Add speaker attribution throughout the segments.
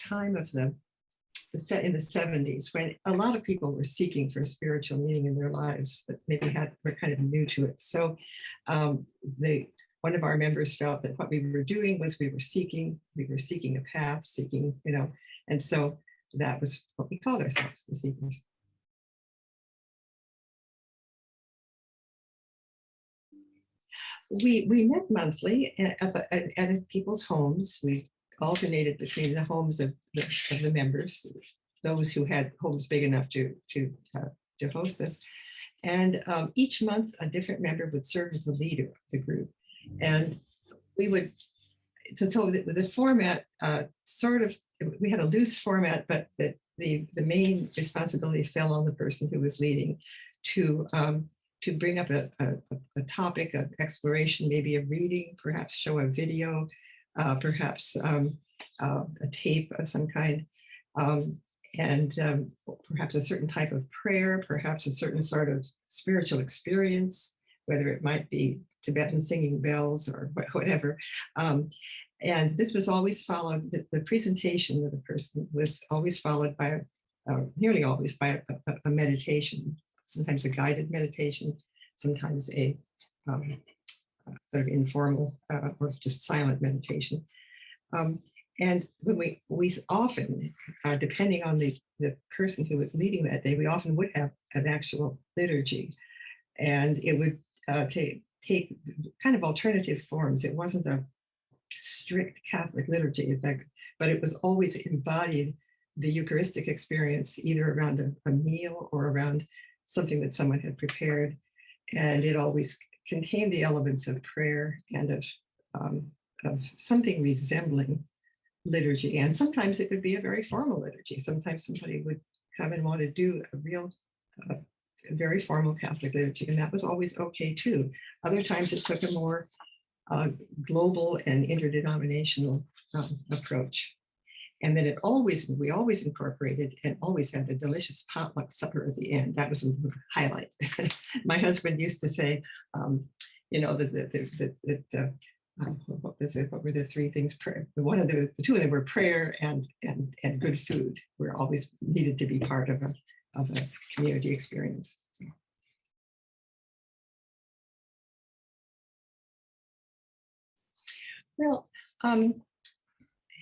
Speaker 1: time of the set in the 70s, when a lot of people were seeking for spiritual meaning in their lives that maybe were kind of new to it. So one of our members felt that what we were doing was we were seeking a path, and so that was what we called ourselves, the Seekers. We met monthly at people's homes. We alternated between the homes of the members, those who had homes big enough to host us. And each month, a different member would serve as the leader of the group. And we would, so the format we had a loose format, but the main responsibility fell on the person who was leading to bring up a topic of exploration, maybe a reading, perhaps show a video, perhaps a tape of some kind, and perhaps a certain type of prayer, perhaps a certain sort of spiritual experience, whether it might be Tibetan singing bells or whatever. And this was always followed, the presentation of the person was always followed by, nearly always by a meditation, sometimes a guided meditation, sometimes a sort of informal or just silent meditation. And when we often, depending on the person who was leading that day, we often would have an actual liturgy. And it would take kind of alternative forms. It wasn't a strict Catholic liturgy, in fact, but it was always embodied the Eucharistic experience, either around a meal or around something that someone had prepared. And it always contained the elements of prayer and of something resembling liturgy. And sometimes it would be a very formal liturgy. Sometimes somebody would come and want to do a real, very formal Catholic liturgy, and that was always okay too. Other times it took a more global and interdenominational approach. And then we always incorporated and always had a delicious potluck supper at the end. That was a highlight. My husband used to say, what were the three things? Two of them were prayer and good food. Were always needed to be part of a community experience. So. Well,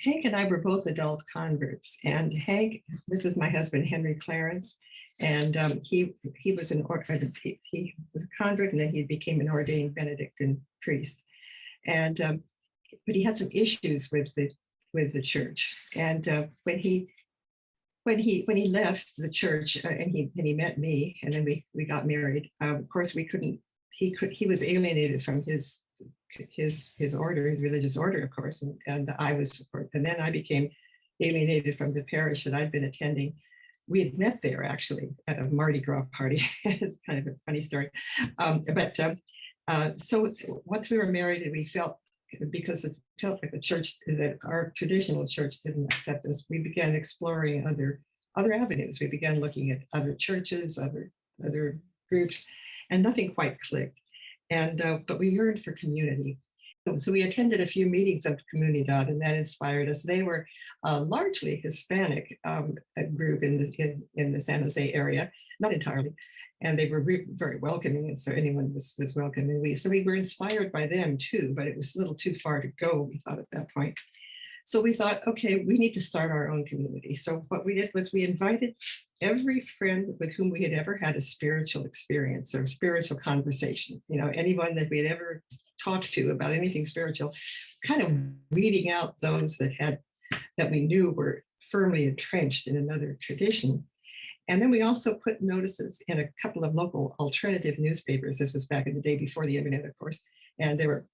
Speaker 1: Hank and I were both adult converts, and Hank, this is my husband, Henry Clarence, and he was a convert, and then he became an ordained Benedictine priest, and but he had some issues with the church, and when he left the church and he met me, and then we got married. Of course, we couldn't. He was alienated from his order, his religious order, of course, and I was, and then I became alienated from the parish that I'd been attending. We had met there actually at a Mardi Gras party. It's kind of a funny story, so once we were married, we felt, because it felt like the church, that our traditional church didn't accept us, we began exploring other avenues. We began looking at other churches, other groups, and nothing quite clicked. And but we yearned for community. So we attended a few meetings of Comunidad, and that inspired us. They were largely Hispanic group in the San Jose area, not entirely, and they were very welcoming, and so anyone was welcome. And we were inspired by them too, but it was a little too far to go, we thought at that point. So we thought, okay, we need to start our own community. So what we did was we invited every friend with whom we had ever had a spiritual experience or spiritual conversation, anyone that we had ever talked to about anything spiritual, kind of weeding out those that we knew were firmly entrenched in another tradition. And then we also put notices in a couple of local alternative newspapers. This was back in the day before the internet, of course. And there were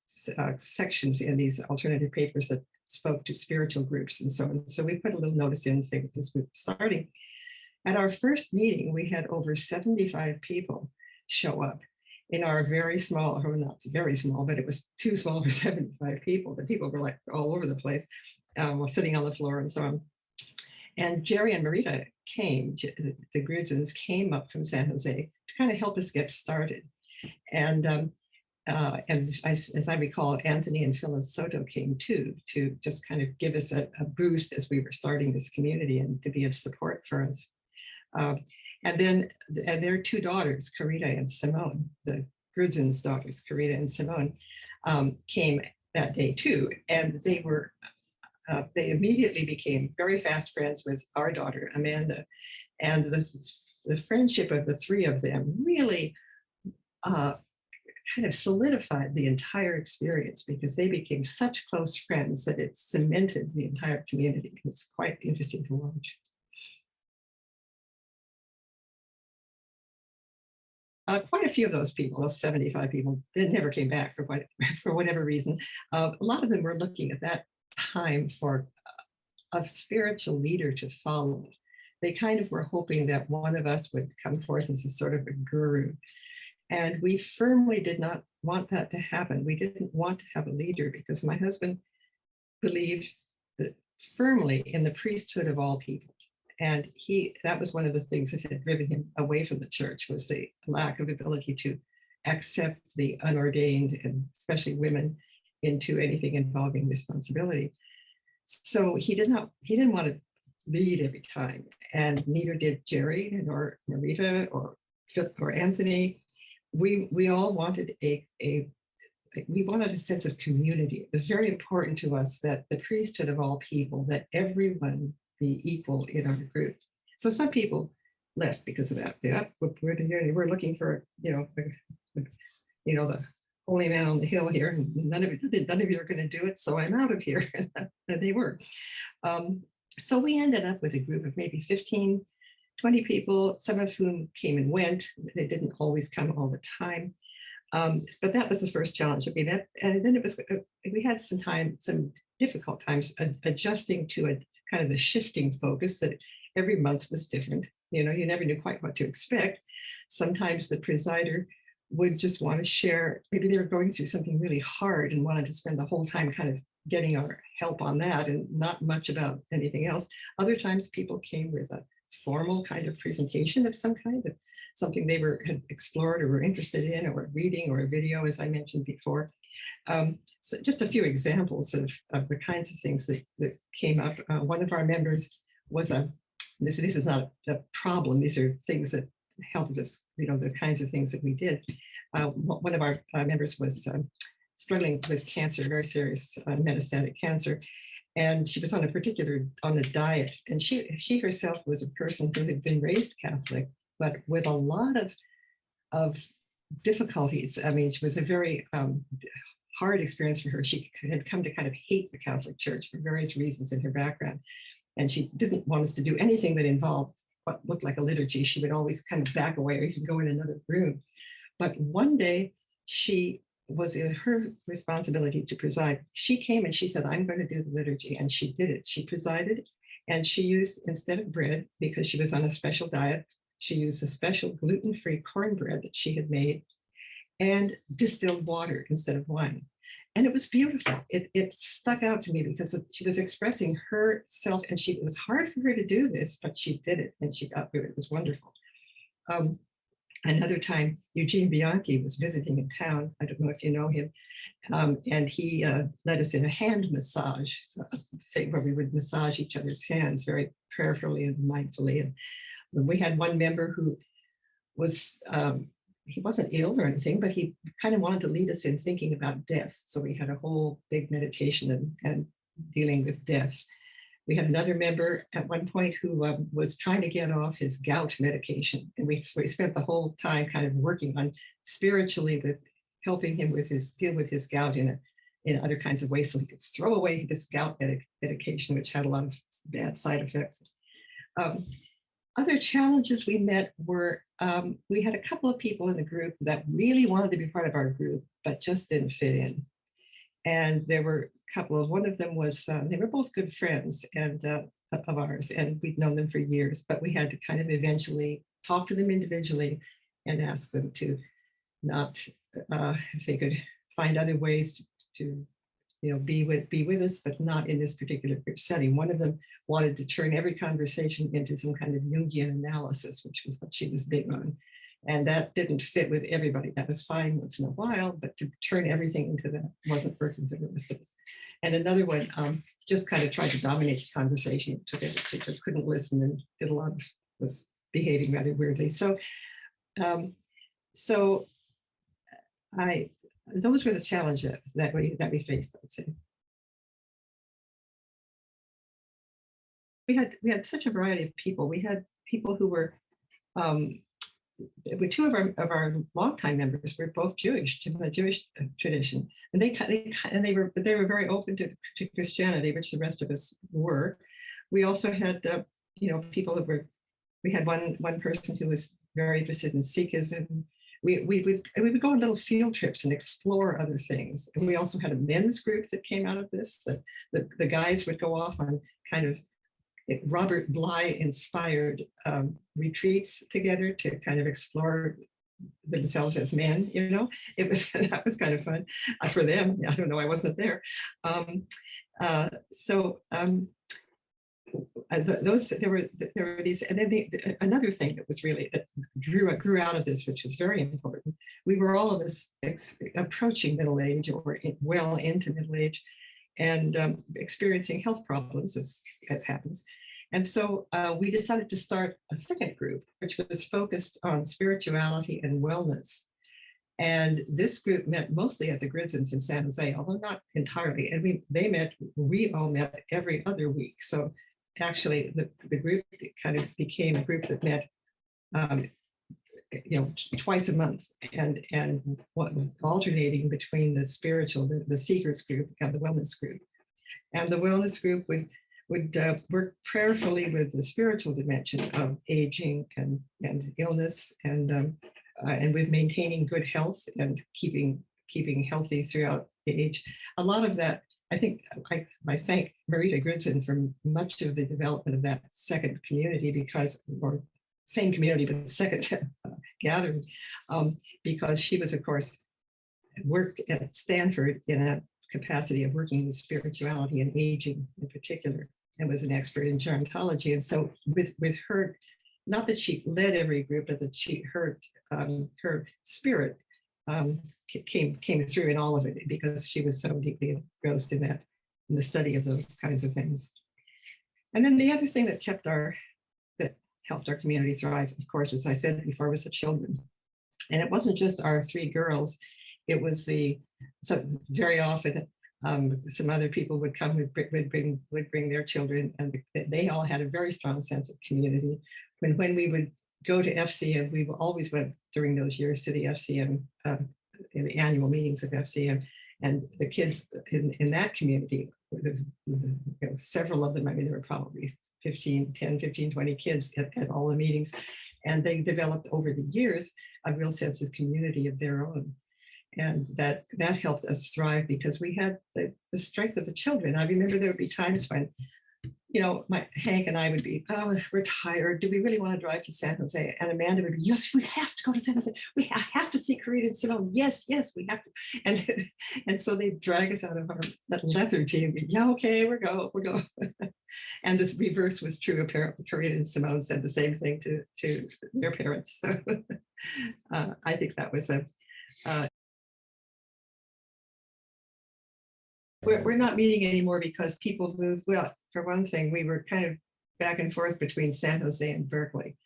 Speaker 1: sections in these alternative papers that spoke to spiritual groups and so on. So we put a little notice in saying this group was starting. At our first meeting, we had over 75 people show up in our very small, or not very small, but it was too small for 75 people. The people were like all over the place, sitting on the floor and so on. And Jerry and Marita came, the Grudzins came up from San Jose to kind of help us get started. And And as I recall, Anthony and Phyllis Soto came too, to just kind of give us a boost as we were starting this community and to be of support for us. Um, and their two daughters, Karita and Simone, the Grudzin's daughters, Karita and Simone, came that day too. And they immediately became very fast friends with our daughter, Amanda. And the friendship of the three of them really kind of solidified the entire experience, because they became such close friends that it cemented the entire community. It's quite interesting to watch. Quite a few of those people, those 75 people, they never came back for whatever reason. A lot of them were looking at that time for a spiritual leader to follow. They kind of were hoping that one of us would come forth as a sort of a guru. And we firmly did not want that to happen. We didn't want to have a leader, because my husband believed firmly in the priesthood of all people. And that was one of the things that had driven him away from the church, was the lack of ability to accept the unordained, and especially women, into anything involving responsibility. So he didn't want to lead every time, and neither did Jerry, nor Marita, or Philip, or Anthony. We all wanted we wanted a sense of community. It was very important to us that the priesthood of all people, that everyone be equal in our group. So some people left because of that. We're looking for, the holy man on the hill here, and none of you are going to do it, so I'm out of here. And they were. So we ended up with a group of maybe 15, 20 people, some of whom came and went. They didn't always come all the time. But that was the first challenge that we met. And then we had some difficult times adjusting to a kind of the shifting focus that every month was different. You never knew quite what to expect. Sometimes the presider would just want to share, maybe they were going through something really hard and wanted to spend the whole time kind of getting our help on that and not much about anything else. Other times people came with a formal kind of presentation of some kind, of something they had explored or were interested in, or reading, or a video, as I mentioned before. So just a few examples of the kinds of things that came up. One of our members was this is not a problem, these are things that helped us, the kinds of things that we did. One of our members was struggling with cancer, very serious metastatic cancer. And she was on a diet. And she herself was a person who had been raised Catholic, but with a lot of difficulties. I mean, it was a very hard experience for her. She had come to kind of hate the Catholic Church for various reasons in her background. And she didn't want us to do anything that involved what looked like a liturgy. She would always kind of back away, or even go in another room. But one day, she was in her responsibility to preside. She came and she said, I'm going to do the liturgy. And she did it. She presided, and she used, instead of bread, because she was on a special diet, she used a special gluten-free cornbread that she had made, and distilled water instead of wine. And it was beautiful. It stuck out to me because she was expressing herself, and it was hard for her to do this, but she did it, and she got through it. It was wonderful. Another time, Eugene Bianchi was visiting in town. I don't know if you know him. And he led us in a hand massage thing where we would massage each other's hands very prayerfully and mindfully. And we had one member who was, he wasn't ill or anything, but he kind of wanted to lead us in thinking about death. So we had a whole big meditation and dealing with death. We had another member at one point who was trying to get off his gout medication. And we spent the whole time kind of working on spiritually with helping him with deal with his gout in other kinds of ways, so he could throw away this gout medication, which had a lot of bad side effects. Other challenges we met were, we had a couple of people in the group that really wanted to be part of our group, but just didn't fit in. And there were a couple of, one of them was, they were both good friends and of ours, and we'd known them for years, but we had to kind of eventually talk to them individually and ask them to not, if they could find other ways to be with us, but not in this particular group setting. One of them wanted to turn every conversation into some kind of Jungian analysis, which was what she was big on. And that didn't fit with everybody. That was fine once in a while, but to turn everything into that wasn't working for the rest of us. And another one just kind of tried to dominate the conversation, couldn't listen and did a lot of, was behaving rather weirdly. So, so those were the challenges that we faced, I would say. We had such a variety of people. We had people who were, two of our longtime members were both Jewish, from the Jewish tradition, and they were very open to Christianity, which the rest of us were. We also had people that were. We had one person who was very interested in Sikhism. We would go on little field trips and explore other things. And we also had a men's group that came out of this. That the guys would go off on kind of Robert Bly inspired retreats together to kind of explore themselves as men. That was kind of fun for them. I don't know, I wasn't there. There were these, and then another thing that was really that grew out of this, which was very important. We were all of us approaching middle age or well into middle age, and experiencing health problems as happens. And so we decided to start a second group, which was focused on spirituality and wellness. And this group met mostly at the Gridsons in San Jose, although not entirely. And we all met every other week. So actually the group kind of became a group that met twice a month, and alternating between the spiritual, the seekers group and the wellness group. And the wellness group would work prayerfully with the spiritual dimension of aging and illness, and with maintaining good health and keeping healthy throughout the age. A lot of that, I think, I thank Marita Gridson for much of the development of that second community, or same community, but second gathering, because she was, of course, worked at Stanford in a capacity of working with spirituality and aging in particular, and was an expert in gerontology. And so with her, not that she led every group, but that her spirit came through in all of it, because she was so deeply engrossed in the study of those kinds of things. And then the other thing that helped our community thrive, of course, as I said before, was the children. And it wasn't just our three girls. It was so very often some other people would come, would bring their children, and they all had a very strong sense of community. When we would go to FCM, we always went during those years to the FCM, in the annual meetings of FCM, and the kids in that community, several of them, I mean, there were probably 10, 15, 20 kids at all the meetings, and they developed over the years a real sense of community of their own. And that helped us thrive, because we had the strength of the children. I remember there would be times when, Hank and I would be, oh, we're tired. Do we really want to drive to San Jose? And Amanda would be, yes, we have to go to San Jose. We have to see Karina and Simone. Yes, we have to. And so they'd drag us out of that lethargy and be, yeah, okay, we'll go. And the reverse was true. Apparently, Karina and Simone said the same thing to their parents. So I think that was we're not meeting anymore because people moved. Well, for one thing, we were kind of back and forth between San Jose and Berkeley.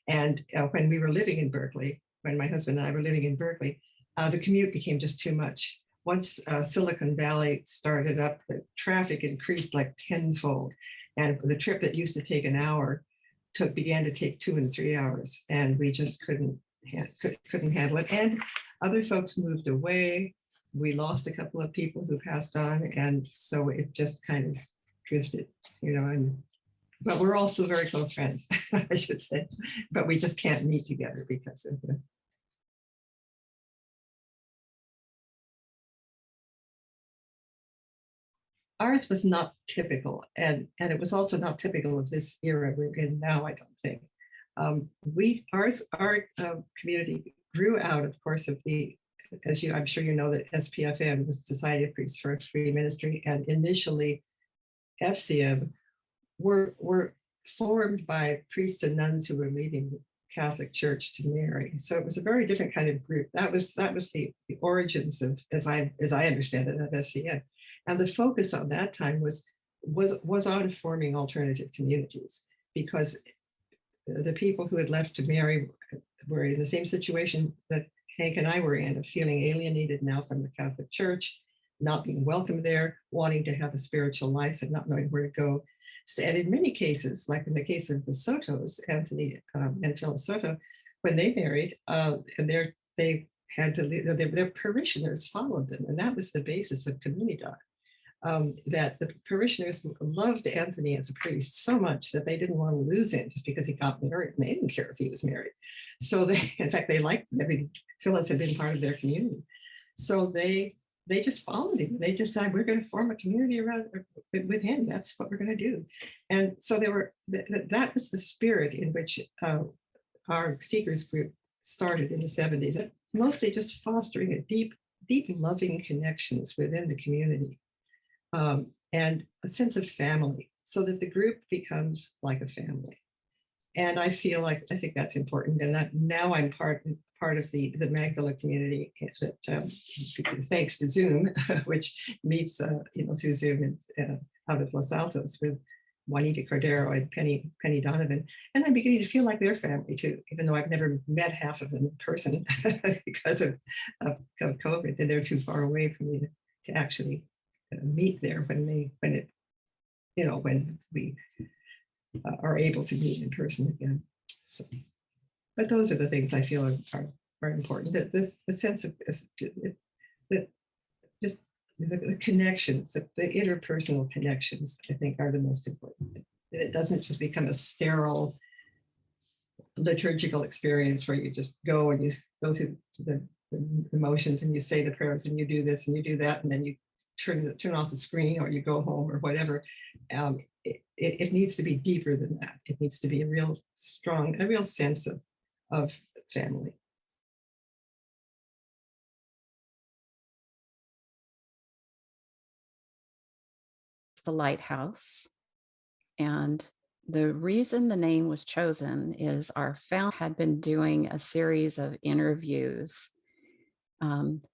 Speaker 1: And when we were living in Berkeley, when my husband and I were living in Berkeley, the commute became just too much. Once Silicon Valley started up, the traffic increased like tenfold. And the trip that used to take an hour began to take 2 and 3 hours. And we just couldn't handle it. And other folks moved away. We lost a couple of people who passed on, and so it just kind of drifted, but we're also very close friends, I should say, but we just can't meet together because of the. Ours was not typical, and it was also not typical of this era we're in now, I don't think. Our community grew out, of course, of I'm sure you know, that SPFM was Society of Priests for Free Ministry, and initially FCM were formed by priests and nuns who were leaving the Catholic Church to marry. So it was a very different kind of group. That was the origins of, as I understand it, of FCM. And the focus on that time was on forming alternative communities, because the people who had left to marry were in the same situation that Hank and I were in, of feeling alienated now from the Catholic Church, not being welcome there, wanting to have a spiritual life and not knowing where to go. So, and in many cases, like in the case of the Sotos, Anthony and Phyllis Soto, when they married, and they had to leave, their parishioners followed them, and that was the basis of Comunidad. That the parishioners loved Anthony as a priest so much that they didn't want to lose him just because he got married, and they didn't care if he was married. So they, in fact, they liked, I mean, Phyllis had been part of their community. So they just followed him. They decided, we're going to form a community around with him. That's what we're going to do. And so that was the spirit in which our Seekers group started in the 70s, mostly just fostering a deep loving connections within the community. And a sense of family, so that the group becomes like a family. And I think that's important. And now I'm part of the Magdala community, that, thanks to Zoom, which meets through Zoom out of Los Altos with Juanita Cordero and Penny Donovan. And I'm beginning to feel like their family too, even though I've never met half of them in person because of COVID, and they're too far away from me to actually meet there when we are able to meet in person again. So, but those are the things I feel are important. That the sense of that just the connections, the interpersonal connections, I think, are the most important. That it doesn't just become a sterile liturgical experience where you just go and you go through the motions and you say the prayers and you do this and you do that, and then you turn off the screen or you go home or whatever. It needs to be deeper than that. It needs to be a real sense of family.
Speaker 2: The Lighthouse. And the reason the name was chosen is our founder had been doing a series of interviews,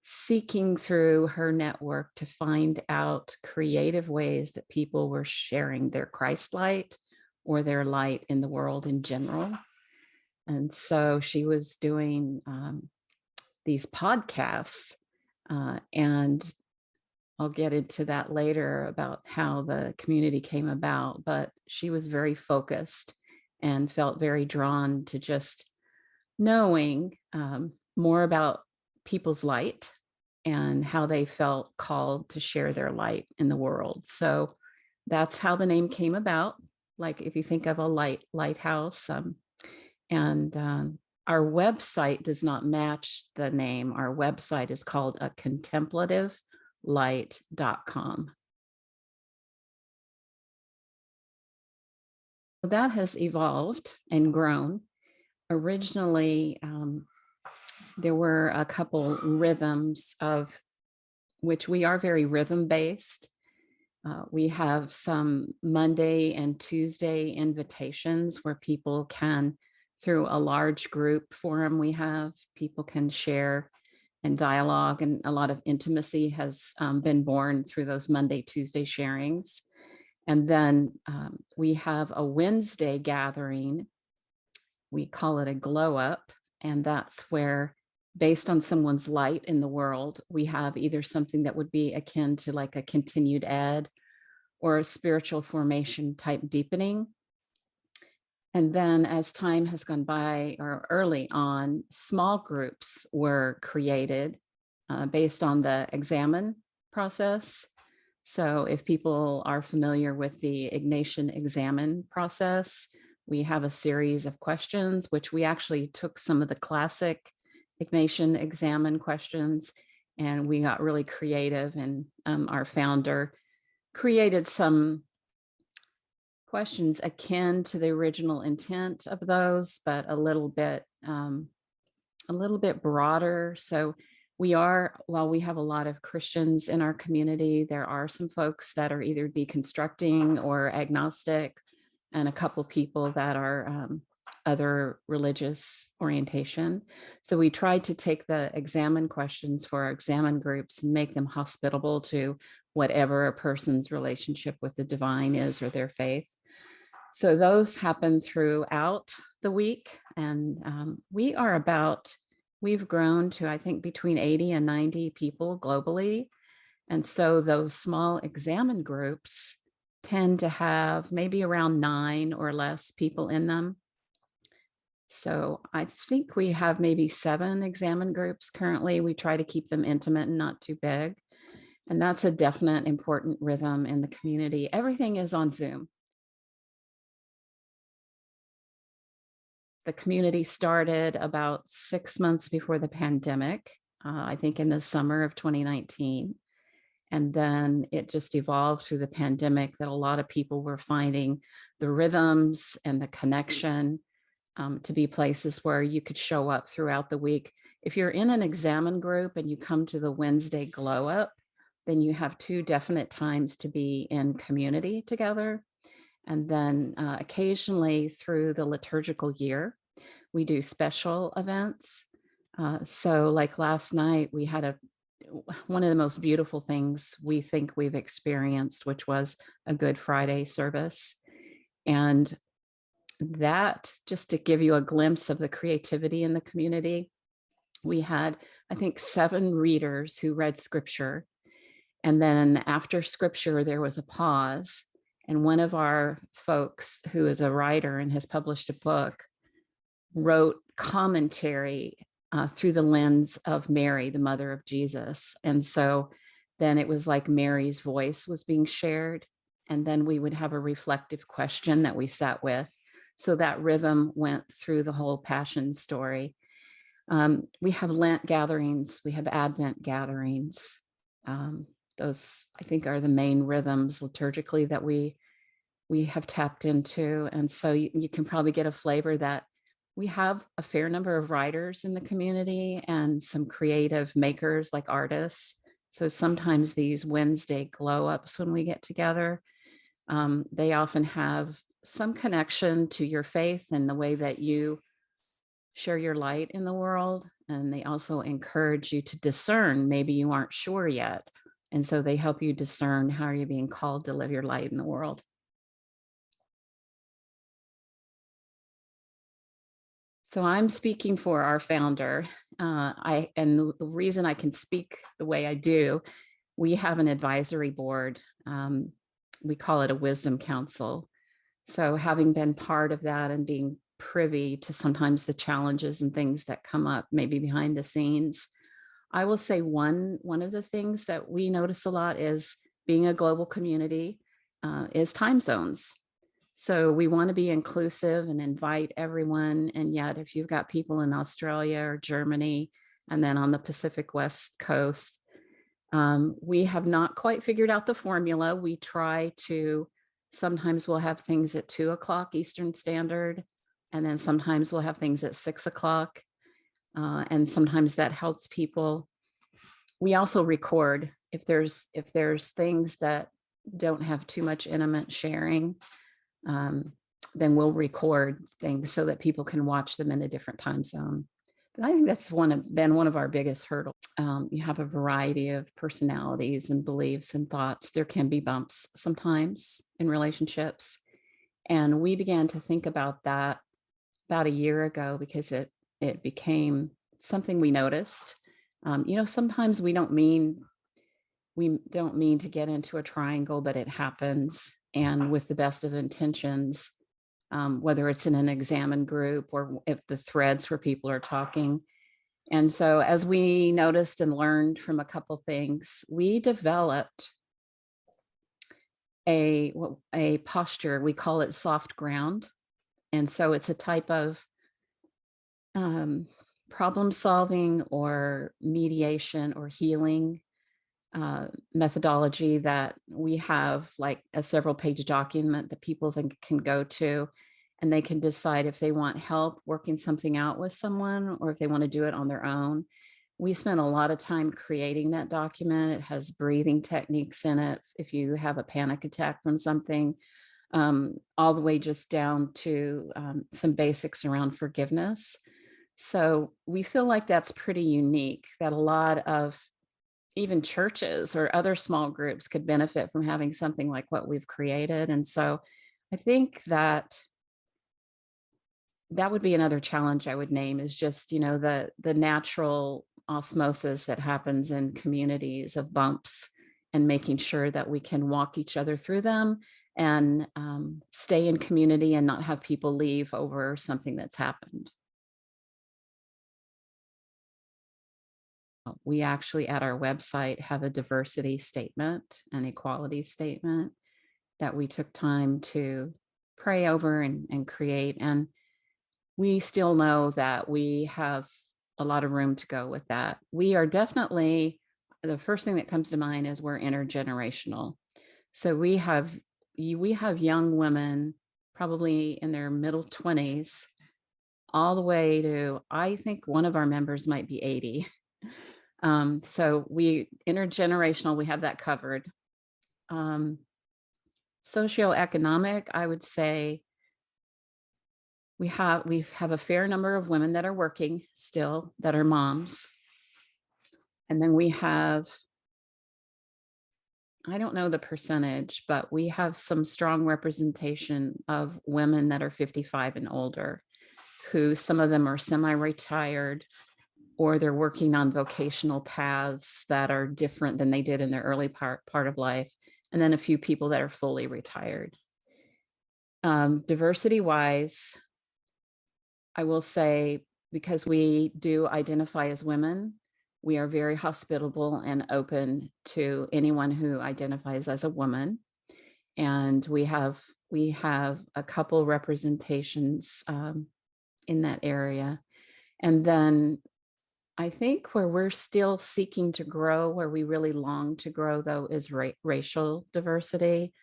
Speaker 2: seeking through her network to find out creative ways that people were sharing their Christ light or their light in the world in general. And so she was doing these podcasts, and I'll get into that later about how the community came about, but she was very focused and felt very drawn to just knowing more about people's light and how they felt called to share their light in the world. So that's how the name came about. Like if you think of a lighthouse, and our website does not match the name. Our website is called a contemplativelight.com. That has evolved and grown. Originally, there were a couple rhythms of which we are very rhythm based. We have some Monday and Tuesday invitations where people can, through a large group forum we have, people can share and dialogue, and a lot of intimacy has been born through those Monday, Tuesday sharings. And then we have a Wednesday gathering. We call it a glow up, and that's where, based on someone's light in the world, we have either something that would be akin to like a continued ed or a spiritual formation type deepening. And then as time has gone by, or early on, small groups were created based on the examine process. So if people are familiar with the Ignatian examine process, we have a series of questions, which we actually took some of the classic Ignatian examine questions, and we got really creative, and our founder created some questions akin to the original intent of those, but a little bit broader. So while we have a lot of Christians in our community, there are some folks that are either deconstructing or agnostic, and a couple people that are other religious orientation. So we tried to take the examine questions for our examine groups and make them hospitable to whatever a person's relationship with the divine is or their faith. So those happen throughout the week. And we've grown to, I think, between 80 and 90 people globally. And so those small examine groups tend to have maybe around 9 or less people in them. So I think we have maybe 7 examine groups currently. We try to keep them intimate and not too big. And that's a definite important rhythm in the community. Everything is on Zoom. The community started about 6 months before the pandemic, I think in the summer of 2019. And then it just evolved through the pandemic that a lot of people were finding the rhythms and the connection to be places where you could show up throughout the week. If you're in an examine group and you come to the Wednesday glow up, then you have 2 definite times to be in community together. And then occasionally through the liturgical year, we do special events. So like last night, we had one of the most beautiful things we think we've experienced, which was a Good Friday service. And that, just to give you a glimpse of the creativity in the community, we had, I think, 7 readers who read scripture. And then after scripture, there was a pause. And one of our folks, who is a writer and has published a book, wrote commentary through the lens of Mary, the mother of Jesus. And so then it was like Mary's voice was being shared. And then we would have a reflective question that we sat with. So that rhythm went through the whole Passion story. We have Lent gatherings, we have Advent gatherings. Those, I think, are the main rhythms liturgically that we have tapped into. And so you can probably get a flavor that we have a fair number of writers in the community and some creative makers like artists. So sometimes these Wednesday glow ups when we get together, they often have some connection to your faith and the way that you share your light in the world. And they also encourage you to discern. Maybe you aren't sure yet. And so they help you discern how are you being called to live your light in the world. So I'm speaking for our founder. And the reason I can speak the way I do, we have an advisory board. We call it a wisdom council. So having been part of that and being privy to sometimes the challenges and things that come up maybe behind the scenes, I will say one of the things that we notice a lot is being a global community is time zones. So we want to be inclusive and invite everyone. And yet if you've got people in Australia or Germany, and then on the Pacific West Coast, we have not quite figured out the formula. We try to, sometimes we'll have things at 2:00 Eastern Standard, and then sometimes we'll have things at 6:00. And sometimes that helps people. We also record if there's things that don't have too much intimate sharing, then we'll record things so that people can watch them in a different time zone. But I think that's been one of our biggest hurdles. You have a variety of personalities and beliefs and thoughts. There can be bumps sometimes in relationships. And we began to think about that about a year ago because it became something we noticed. Sometimes we don't mean to get into a triangle, but it happens. And with the best of intentions, whether it's in an examine group or if the threads where people are talking. And so as we noticed and learned from a couple things, we developed a posture. We call it soft ground. And so it's a type of problem solving or mediation or healing methodology that we have, like a several page document that people can go to, and they can decide if they want help working something out with someone or if they want to do it on their own. We spent a lot of time creating that document. It has breathing techniques in it. If you have a panic attack from something, all the way just down to some basics around forgiveness. So we feel like that's pretty unique, that a lot of even churches or other small groups could benefit from having something like what we've created. And so I think that that would be another challenge I would name, is just, the natural osmosis that happens in communities of bumps, and making sure that we can walk each other through them and stay in community and not have people leave over something that's happened. We actually at our website have a diversity statement, an equality statement that we took time to pray over and create. And we still know that we have a lot of room to go with that. We are definitely, the first thing that comes to mind is we're intergenerational. So we have young women, probably in their middle 20s, all the way to, I think one of our members might be 80. So we intergenerational, we have that covered. Socioeconomic, I would say we have a fair number of women that are working still, that are moms. And then we have, I don't know the percentage, but we have some strong representation of women that are 55 and older, who some of them are semi-retired, or they're working on vocational paths that are different than they did in their early part of life. And then a few people that are fully retired. Diversity wise, I will say, because we do identify as women, we are very hospitable and open to anyone who identifies as a woman. And we have a couple representations in that area. And then I think where we're still seeking to grow, where we really long to grow, though, is racial diversity.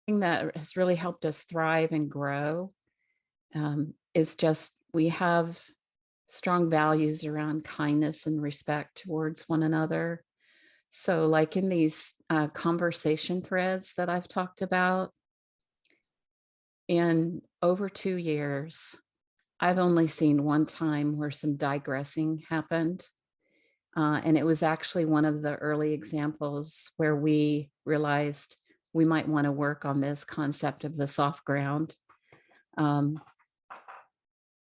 Speaker 2: Thing that has really helped us thrive and grow is just, we have strong values around kindness and respect towards one another. So like in these conversation threads that I've talked about, in over 2 years, I've only seen one time where some digressing happened. And it was actually one of the early examples where we realized we might want to work on this concept of the soft ground.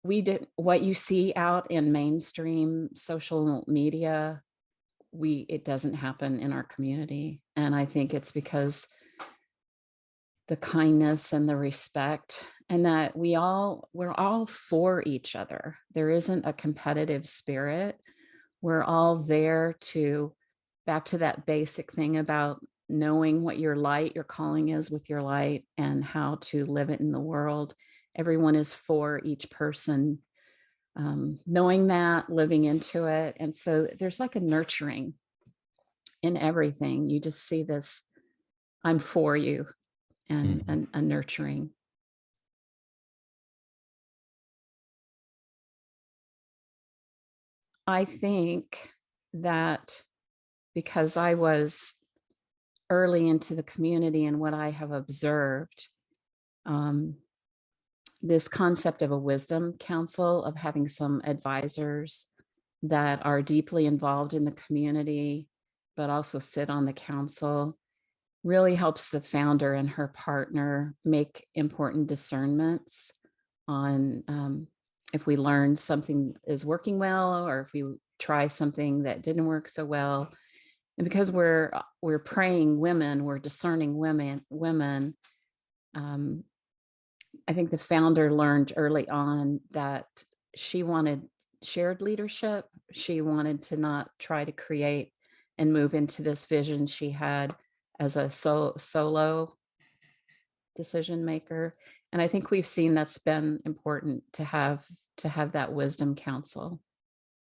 Speaker 2: We did what you see out in mainstream social media. It doesn't happen in our community. And I think it's because the kindness and the respect, and that we're all for each other. There isn't a competitive spirit. We're all there to, back to that basic thing about knowing what your calling is with your light, and how to live it in the world. Everyone is for each person, knowing that, living into it. And so there's like a nurturing in everything. You just see this, I'm for you, and a nurturing. I think that because I was early into the community and what I have observed, this concept of a wisdom council, of having some advisors that are deeply involved in the community, but also sit on the council, really helps the founder and her partner make important discernments on if we learn something is working well, or if we try something that didn't work so well. And because we're praying women, we're discerning women. I think the founder learned early on that she wanted shared leadership. She wanted to not try to create and move into this vision she had as a solo decision maker. And I think we've seen that's been important to have that wisdom council.